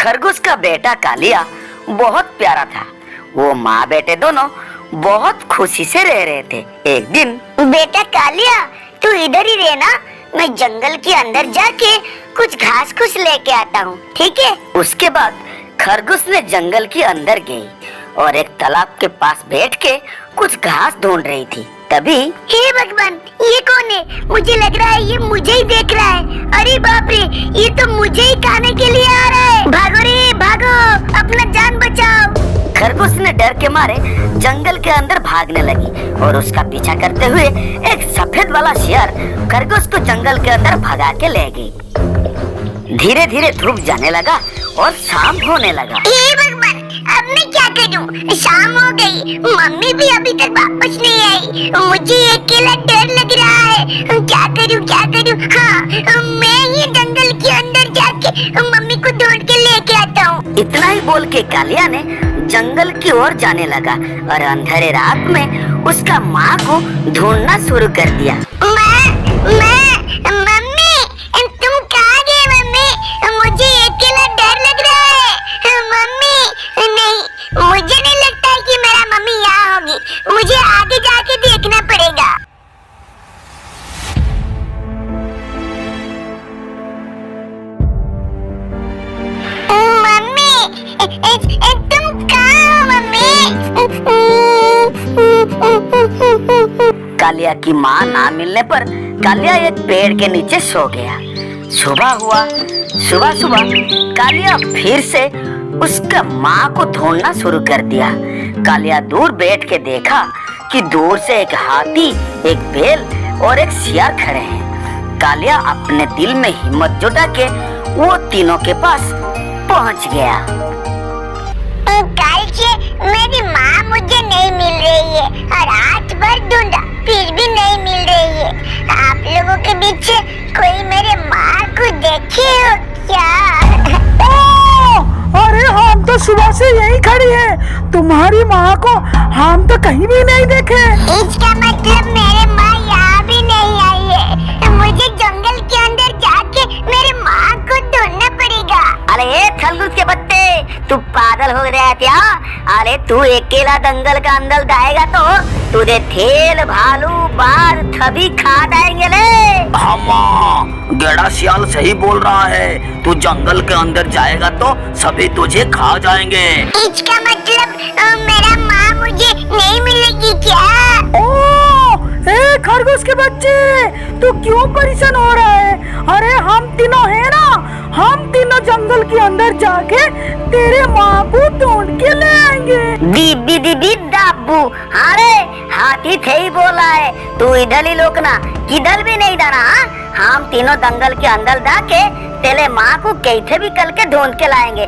खरगोश का बेटा कालिया बहुत प्यारा था। वो माँ बेटे दोनों बहुत खुशी से रह रहे थे। एक दिन, बेटा कालिया, तू इधर ही रहना, मैं जंगल के अंदर जाके कुछ घास फूस लेके आता हूँ, ठीक है? उसके बाद खरगोश ने जंगल के अंदर गई और एक तालाब के पास बैठ के कुछ घास ढूंढ रही थी। तभी, हे भगवान, ये कौन है? मुझे लग रहा है ये मुझे ही देख रहा है। अरे बाप रे, ये तो मुझे ही खाने के लिए आ रहा है। भागो रे भागो, अपना जान बचाओ। खरगोश ने डर के मारे जंगल के अंदर भागने लगी और उसका पीछा करते हुए एक सफेद वाला शेर खरगोश को जंगल के अंदर भगा के ले गई। धीरे धीरे धूप जाने लगा और शाम होने लगा। हे भगवान, अब मैं क्या करूं? शाम हो गई, मम्मी भी अभी तक वापस नहीं आई। मुझे अकेला डर लग रहा है। क्या करूं क्या करूं? हाँ, मैं ही जंगल के अंदर जाके मम्मी को ढूंढ के लेके आता हूँ। इतना ही बोल के कालिया ने जंगल की ओर जाने लगा और अंधेरे रात में उसका माँ को ढूंढना शुरू कर दिया। मम्मी, तुम कहाँ गए? मम्मी, मुझे अकेला डर लग रहा है। मम्मी, नहीं, मुझे नहीं लगता है कि मेरा मम्मी यहाँ होगी। मुझे आगे जाके देखना पड़ेगा। मम्मी, तुम कहाँ हो? मम्मी। कालिया की माँ ना मिलने पर कालिया एक पेड़ के नीचे सो गया। सुबह हुआ। सुबह सुबह कालिया फिर से उसका माँ को ढूंढना शुरू कर दिया। कालिया दूर बैठ के देखा कि दूर से एक हाथी, एक बैल और एक सियार खड़े हैं। कालिया अपने दिल में हिम्मत जुटा के वो तीनों के पास पहुंच गया। कल से मेरी माँ मुझे नहीं मिल रही है और रात भर ढूंढा, फिर भी नहीं मिल रही है। आप लोगों के बीच से कोई मेरे माँ को देखे हो क्या? अरे हम तो सुबह से यही खड़ी है, तुम्हारी माँ को हम तो कहीं भी नहीं देखे। इसका मतलब मेरे माँ यहाँ भी नहीं आई है। मुझे जंगल के अंदर जाके मेरे माँ को ढूंढना पड़ेगा। अरे खरगोश के बच्चे, तू पागल हो गया क्या? अरे तू अकेला जंगल का अंदर जाएगा तो तुझे थेल, भालू, बाघ सभी खा जाएंगे ले। अम्मा, गेड़ा सियाल सही बोल रहा है। तू जंगल के अंदर जाएगा तो सभी तुझे खा जाएंगे। इसका मतलब मेरा माँ मुझे नहीं मिलेगी क्या? ए खरगोश के बच्चे, तू क्यों परेशान हो रहा है? अरे हम तीनों है ना, हम तीनों जंगल के अंदर जाके तेरे माँ को ढूंढ के ले आएंगे। दीदी दीदी दाबू, अरे हाथी थे ही बोला है, तू इधर ही लोकना, किधर भी नहीं जाना। हम तीनों जंगल के अंदर जाके तेरे माँ को कैसे भी कल के ढूंढ के लाएंगे।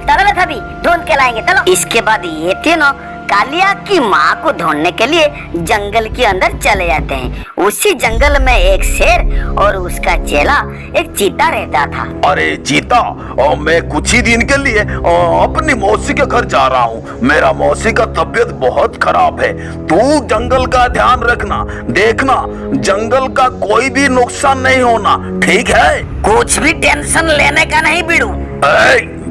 चलो सभी ढूंढ के लाएंगे, चलो। इसके बाद ये तीनों कालिया की माँ को ढूंढने के लिए जंगल के अंदर चले जाते हैं। उसी जंगल में एक शेर और उसका चेला एक चीता रहता था। अरे चीता, और मैं कुछ ही दिन के लिए अपनी मौसी के घर जा रहा हूँ। मेरा मौसी का तबीयत बहुत खराब है। तू जंगल का ध्यान रखना, देखना जंगल का कोई भी नुकसान नहीं होना, ठीक है? कुछ भी टेंशन लेने का नहीं बीड़ू।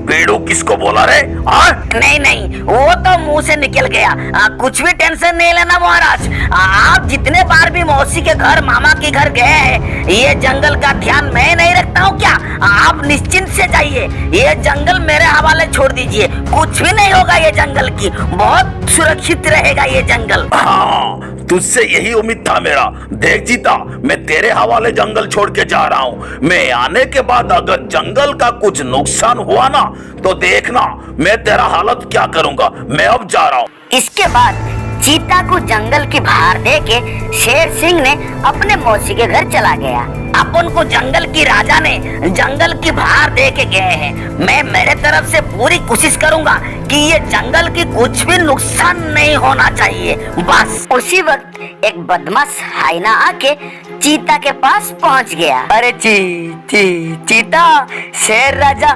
बेड़ू किसको बोला रे? नहीं नहीं, वो तो मुंह से निकल गया। कुछ भी टेंशन नहीं लेना महाराज। आप जितने बार भी मौसी के घर, मामा के घर गए हैं, ये जंगल का ध्यान मैं नहीं रखता हूँ क्या? आप निश्चिंत से जाइए, ये जंगल मेरे हवाले छोड़ दीजिए। कुछ भी नहीं होगा ये जंगल की, बहुत सुरक्षित रहेगा ये जंगल। हाँ, तुझसे यही उम्मीद था मेरा। देख जीता, मैं तेरे हवाले जंगल छोड़ के जा रहा हूँ। मैं आने के बाद अगर जंगल का कुछ नुकसान हुआ ना, तो देखना मैं तेरा हालत क्या करूंगा। मैं अब जा रहा हूँ। इसके बाद चीता को जंगल की बाहर देके शेर सिंह ने अपने मौसी के घर चला गया। अपन को जंगल की राजा ने जंगल की बाहर दे के गए हैं। मैं मेरे तरफ से पूरी कोशिश करूंगा कि ये जंगल की कुछ भी नुकसान नहीं होना चाहिए, बस। उसी वक्त एक बदमाश हाइना आके चीता के पास पहुंच गया। अरे चीता, शेर राजा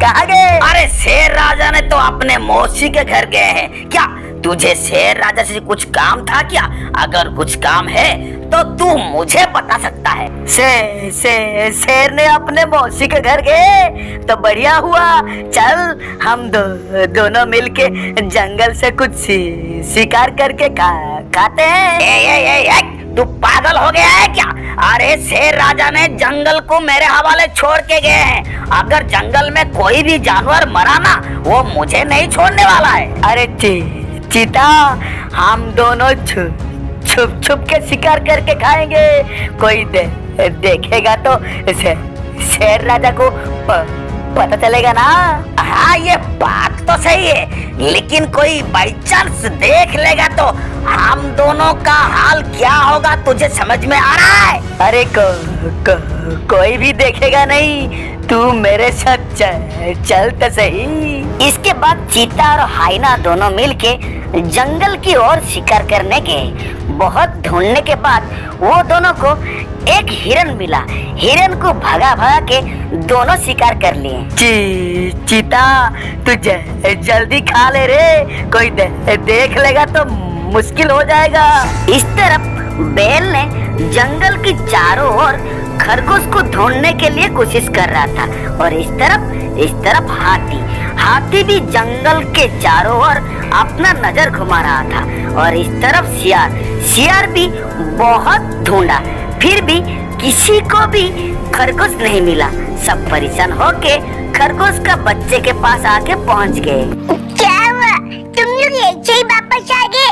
कहाँ गए? अरे शेर राजा ने तो अपने मौसी के घर गए हैं। क्या तुझे शेर राजा से कुछ काम था क्या? अगर कुछ काम है तो तू मुझे बता सकता है। शेर ने अपने मौसी के घर गए तो बढ़िया हुआ। चल हम दोनों मिलके जंगल से कुछ शिकार करके खाते हैं। ए, तू पागल हो गया है क्या? अरे शेर राजा ने जंगल को मेरे हवाले छोड़ के गए हैं। अगर जंगल में कोई भी जानवर मरा ना, वो मुझे नहीं छोड़ने वाला है। अरे चीता, हम दोनों छुप छुप के शिकार करके खाएंगे। कोई देखेगा तो शेर राजा को पता चलेगा ना। हाँ, ये बात तो सही है, लेकिन कोई बाई चांस देख लेगा तो हम दोनों का हाल क्या होगा, तुझे समझ में आ रहा है? अरे कोई भी देखेगा नहीं, तू मेरे साथ चल तो सही। इसके बाद चीता और हाइना दोनों मिलके जंगल की ओर शिकार करने गए। बहुत ढूंढने के बाद वो दोनों को एक हिरन मिला। हिरन को भगा भगा के दोनों शिकार कर लिए। चीता, तू जल्दी खा ले रे, कोई देख लेगा तो मुश्किल हो जाएगा। इस तरफ बैल ने जंगल की चारों ओर खरगोश को ढूंढने के लिए कोशिश कर रहा था, और इस तरफ हाथी भी जंगल के चारों ओर अपना नजर घुमा रहा था। और इस तरफ शियार भी बहुत ढूंढा, फिर भी किसी को भी खरगोश नहीं मिला। सब परेशान होके खरगोश का बच्चे के पास आके पहुंच गए। क्या हुआ? तुम लोग ऐसे ही वापस आ गए?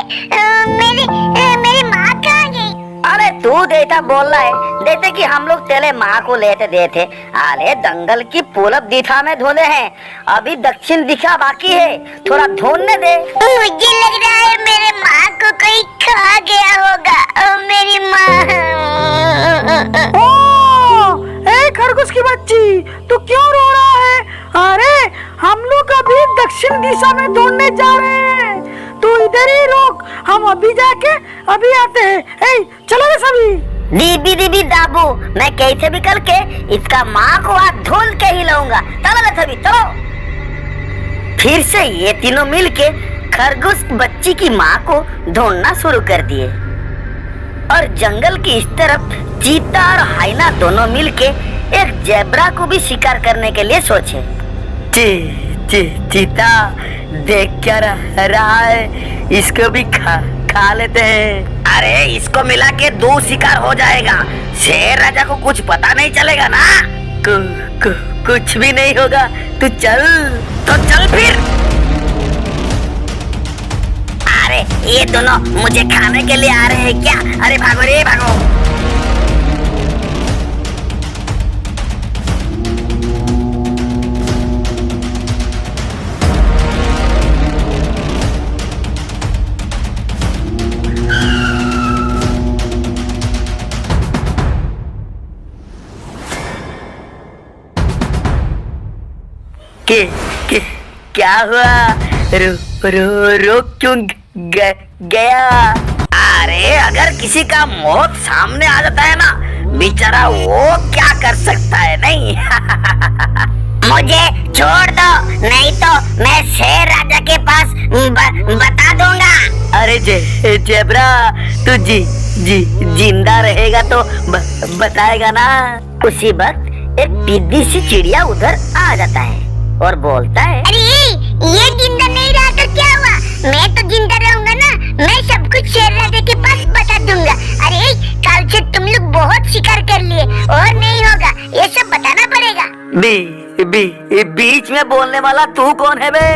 मेरी माँ कहाँ गई? अरे तू देता बोल रहा है देते कि हम लोग तेरे माँ को लेते देते। अरे जंगल की पूरब दिशा में ढूंढे हैं, अभी दक्षिण दिशा बाकी है, थोड़ा ढूंढने दे। मुझे लग रहा है मेरे माँ को कोई खा गया होगा। मेरी माँ। ए खरगोश की बच्ची, तू क्यों रो रहा है? अरे हम लोग अभी दक्षिण दिशा में ढूंढने जा रहे हैं, तू इधर ही रोक, हम अभी जाके अभी आते हैं। ए चलो रे सभी। दीदी दाबू, मैं कैसे भी करके इसका माँ को आज ढूंढ के ही लाऊंगा। चलो रे सभी चलो। फिर से ये तीनों मिलके खरगोश बच्ची की माँ को ढूंढना शुरू कर दिए। और जंगल की इस तरफ चीता और हाइना दोनों मिलके एक जेब्रा को भी शिकार करने के लिए सोचे। चीता देख क्या रहा है, इसको भी खा लेते हैं। अरे इसको मिला के 2 शिकार हो जाएगा, शेर राजा को कुछ पता नहीं चलेगा ना। कुछ भी नहीं होगा, तू चल। तो चल फिर। अरे ये दोनों मुझे खाने के लिए आ रहे हैं क्या? अरे भागो रे भागो। क्या हुआ? रो क्यों गया? अरे अगर किसी का मौत सामने आ जाता है ना, बेचारा वो क्या कर सकता है? नहीं। मुझे छोड़ दो, नहीं तो मैं शेर राजा के पास बता दूंगा। अरे जेब्रा, तू जिंदा रहेगा तो बताएगा ना। उसी वक्त एक पीदी सी चिड़िया उधर आ जाता है और बोलता है, अरे ये जिंदा नहीं रहा तो क्या हुआ? मैं तो जिंदा रहूंगा ना, मैं सब कुछ शेर राजा के पास बता दूंगा। अरे कल से तुम लोग बहुत शिकार कर लिए और नहीं होगा, ये सब बताना पड़ेगा। बीच में बोलने वाला तू कौन है बे?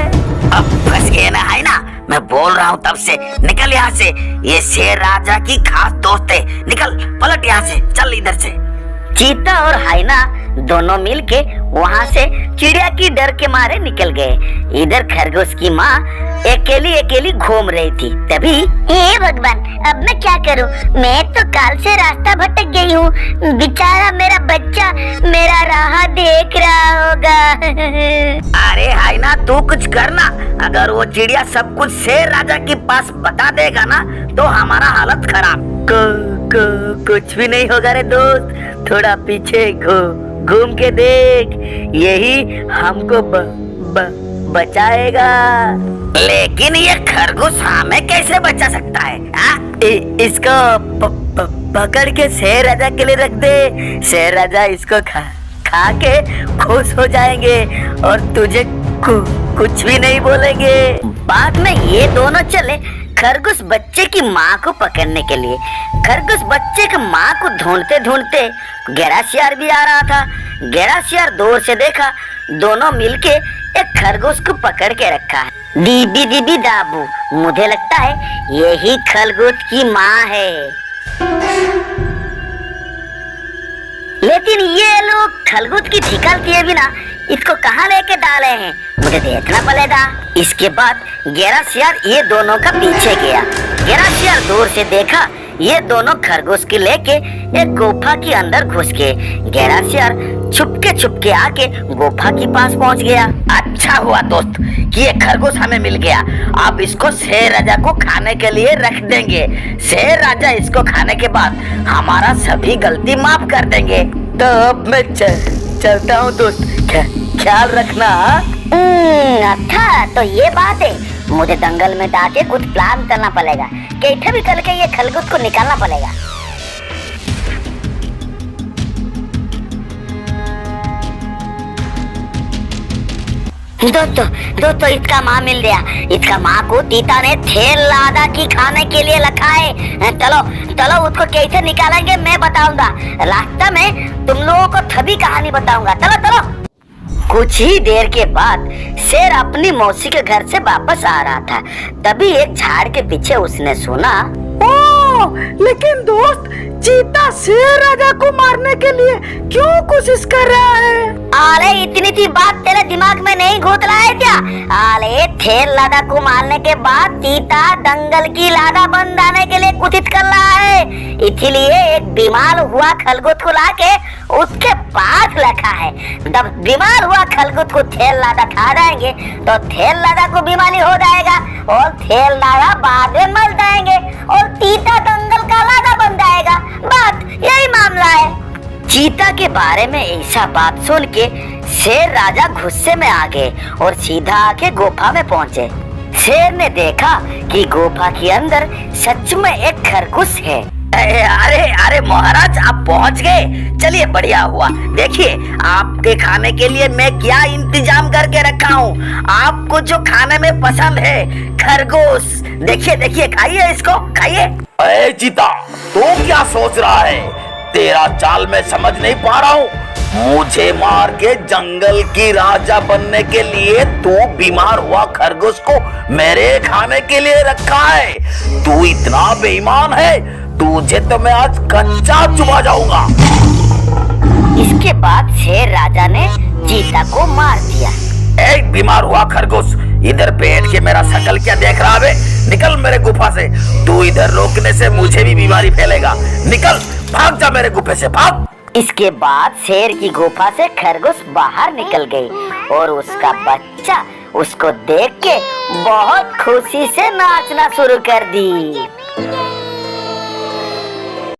अब फंस गए ना, है ना? मैं बोल रहा हूँ तब से, निकल यहाँ से। ये शेर राजा की खास दोस्त है, निकल, पलट यहाँ से, चल इधर से। चीता और हाइना दोनों मिलके वहाँ से चिड़िया की डर के मारे निकल गए। इधर खरगोश की माँ अकेली घूम रही थी। तभी, हे भगवान, अब मैं क्या करूं? मैं तो काल से रास्ता भटक गई हूँ। बेचारा मेरा बच्चा मेरा राह देख रहा होगा। अरे हाइना, तू कुछ करना। अगर वो चिड़िया सब कुछ शेर राजा के पास बता देगा ना, तो हमारा हालत खराब। कुछ भी नहीं होगा रे दोस्त, थोड़ा पीछे घूम के देख, यही हमको बचाएगा। लेकिन ये खरगोश हमें कैसे बचा सकता है? इसको पकड़ के शेर राजा के लिए रख दे। शेर राजा इसको खा के खुश हो जाएंगे और तुझे कुछ भी नहीं बोलेंगे। बाद में ये दोनों चले खरगोश बच्चे की माँ को पकड़ने के लिए। खरगोश बच्चे की माँ को ढूंढते ढूंढते गैरासियार भी आ रहा था। गैरासियार दूर से देखा दोनों मिलके एक खरगोश को पकड़ के रखा है। दीदी दीदी दाबू, मुझे लगता है यही खरगोश की माँ है। लेकिन ये लोग खरगोश की ठिकाल किए बिना इसको कहाँ लेके डाले हैं, मुझे देखना पड़ेगा। इसके बाद गैरासियार ये दोनों का पीछे गया। गैरासियार दूर से देखा ये दोनों खरगोश के लेके एक गुफा के अंदर घुस गए। गैरासियार छुपके आके गुफा के पास पहुंच गया। अच्छा हुआ दोस्त कि ये खरगोश हमें मिल गया। अब इसको शेर राजा को खाने के लिए रख देंगे। शेर राजा इसको खाने के बाद हमारा सभी गलती माफ कर देंगे। तो अब मैं चलता हूँ दोस्त, ख्याल रखना। अच्छा तो ये बात है, मुझे जंगल में जाके कुछ प्लान करना पड़ेगा। कैसे भी करके ये खरगोश को निकालना पड़ेगा। दोस्तों इसका माँ मिल गया। इसका माँ को तीता ने थेल लादा की खाने के लिए रखा है। चलो उसको कैसे निकालेंगे मैं बताऊंगा। रास्ते में तुम लोगों को सभी कहानी बताऊंगा। चलो। कुछ ही देर के बाद शेर अपनी मौसी के घर से वापस आ रहा था। तभी एक झाड़ के पीछे उसने सुना, ओ, लेकिन दोस्त चीता शेर राजा को मारने के लिए क्यों कोशिश कर रहा है? अरे इतनी सी बात तेरे दिमाग में नहीं घुस रहा है क्या? अरे थेल लादा को मारने के बाद चीता दंगल की लादा बन जाने के लिए कोशिश कर रहा है। इसीलिए एक बीमार हुआ खरगोश को लाके उसके पास रखा है। जब बीमार हुआ खरगोश को थेल लादा खा जाएंगे तो थेल लादा को बीमारी हो जाएगा और थेल लादा बाद में मर जाएंगे और चीता दंगल का लादा बन जाएगा। बात यही मामला है। चीता के बारे में ऐसा बात सुन के शेर राजा गुस्से में आ गए और सीधा आके गुफा में पहुंचे। शेर ने देखा कि गुफा के अंदर सच में एक खरगोश है। अरे महाराज आप पहुंच गए, चलिए बढ़िया हुआ। देखिए आपके खाने के लिए मैं क्या इंतजाम करके रखा हूँ। आपको जो खाने में पसंद है खरगोश, देखिए खाइए, इसको खाइए। अरे चीता तू क्या सोच रहा है? तेरा चाल मैं समझ नहीं पा रहा हूँ। मुझे मार के जंगल की राजा बनने के लिए तू बीमार हुआ खरगोश को मेरे खाने के लिए रखा है। तू इतना बेईमान है, तुझे तो मैं आज कच्चा चुबा जाऊंगा। इसके बाद शेर राजा ने चीता को मार दिया। एक बीमार हुआ खरगोश, इधर बैठ के मेरा शकल क्या देख रहा है? निकल मेरे गुफा से। तू इधर रोकने से मुझे भी बीमारी फैलेगा। निकल, भाग जा मेरे गुफे से, भाग। इसके बाद शेर की गुफा से खरगोश बाहर निकल गई और उसका बच्चा उसको देख के बहुत खुशी से नाचना शुरू कर दी।